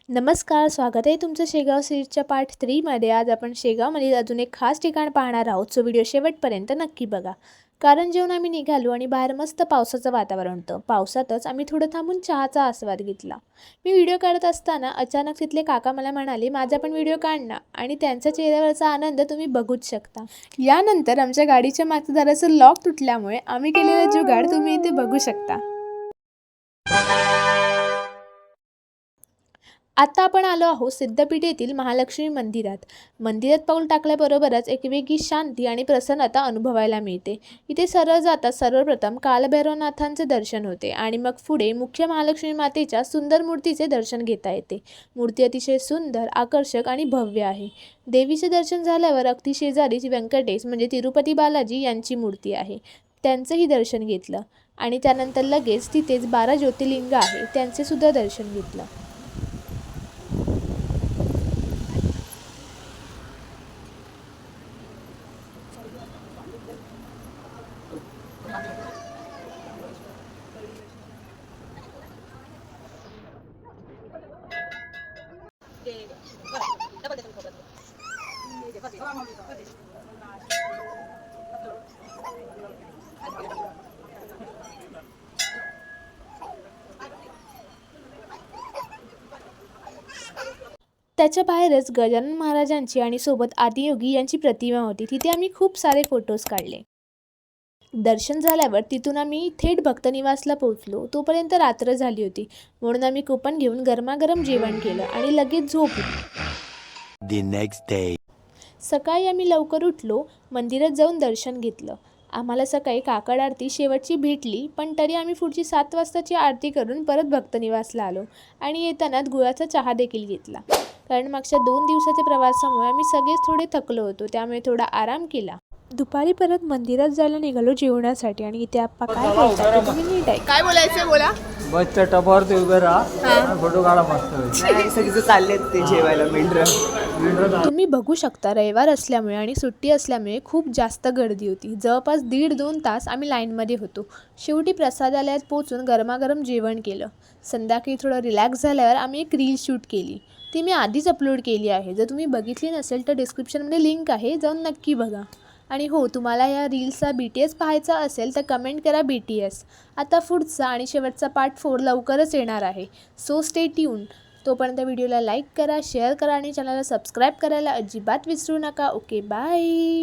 नमस्कार, स्वागत आहे तुमचं शेगाव सिरीजच्या पार्ट 3 मध्ये। आज आपण शेगावमधील अजून एक खास ठिकाण पाहणार आहोत। सो व्हिडिओ शेवटपर्यंत नक्की बघा। कारण जेवण आम्ही निघालो आणि बाहेर मस्त पावसाचं वातावरण होतं। पावसातच आम्ही थोडं थांबून चहाचा आस्वाद घेतला। मी व्हिडिओ काढत असताना अचानक तिथले काका मला म्हणाले, माझा पण व्हिडिओ काढ ना। आणि त्यांच्या चेहऱ्यावरचा आनंद तुम्ही बघूच शकता। यानंतर आमच्या गाडीच्या मागचं दाराचं लॉक तुटल्यामुळे आम्ही केलेला जुगाड तुम्ही इथे बघू शकता। आता आपण आलो आहोत सिद्धपीठ येथील महालक्ष्मी मंदिरात। मंदिरात पाऊल टाकल्याबरोबरच एक वेगळी शांती आणि प्रसन्नता अनुभवायला मिळते। इथे सरळ जातात सर्वप्रथम कालभैरवनाथांचे दर्शन होते आणि मग पुढे मुख्य महालक्ष्मी मातेच्या सुंदर मूर्तीचे दर्शन घेता येते। मूर्ती अतिशय सुंदर, आकर्षक आणि भव्य आहे। देवीचे दर्शन झाल्यावर अगदी शेजारीच व्यंकटेश म्हणजे तिरुपती बालाजी यांची मूर्ती आहे, त्यांचंही दर्शन घेतलं आणि त्यानंतर लगेच तिथेच 12 ज्योतिर्लिंग आहे, त्यांचे सुद्धा दर्शन घेतलं। त्याच्या बाहेरच गजानन महाराजांची आणि सोबत आदियोगी यांची प्रतिमा होती। तिथे आम्ही खूप सारे फोटोज काढले। दर्शन झाल्यावर तिथून आम्ही थेट भक्तनिवासला पोहोचलो। तोपर्यंत रात्र झाली होती, म्हणून आम्ही कुपन घेऊन गरमागरम जेवण केलं आणि लगेच झोपलो। The next day. सकाळी आम्ही लवकर उठलो, मंदिरात जाऊन दर्शन घेतलं। आम्हाला सकाळी काकड आरती शेवटची भेटली, पण तरी आम्ही पुढची 7 वाजताची आरती करून परत भक्तनिवासला आलो आणि येताना गुळाचा चहा देखील घेतला। कारण मागच्या 2 दिवसाच्या प्रवासामुळे आम्ही सगळेच थोडे थकलो होतो, त्यामुळे थोडा आराम केला। दुपारी परत मंदिरात जायला निघालो जेवणासाठी आणि इथे आप्पा काय बोलतात ते तुम्ही नीट ऐका। काय बोलायचं बोला। बसच्या टपावर ते उभे राहा, फोटो काढा मस्त। सगळीच चाललेत ते जेवायला मेंढर। तुम्ही बघू शकता, रविवार असल्यामुळे आणि सुट्टी असल्यामुळे खूप जास्त गर्दी होती। जवळपास 1.5-2 तास आम्ही लाईनमध्ये होतो। शेवटी प्रसादालयात पोहोचून गरमागरम जेवण केलं। संध्याकाळी थोडं रिलॅक्स झाल्यावर आम्ही एक रील शूट केली, ती मी आधीच अपलोड केली आहे। जर तुम्ही बघितली नसेल तर डिस्क्रिप्शनमध्ये लिंक आहे, जाऊन नक्की बघा। आणि हो, तुम्हाला या रील्सचा BTS पाहायचा असेल तर कमेंट करा BTS। आता पुढचा आणि शेवटचा पार्ट 4 लवकरच येणार आहे, सो स्टे ट्यून। तोपर्यंत व्हिडिओला लाईक करा, शेअर करा आणि चॅनलला सबस्क्राईब करायला अजिबात विसरू नका। Okay, bye.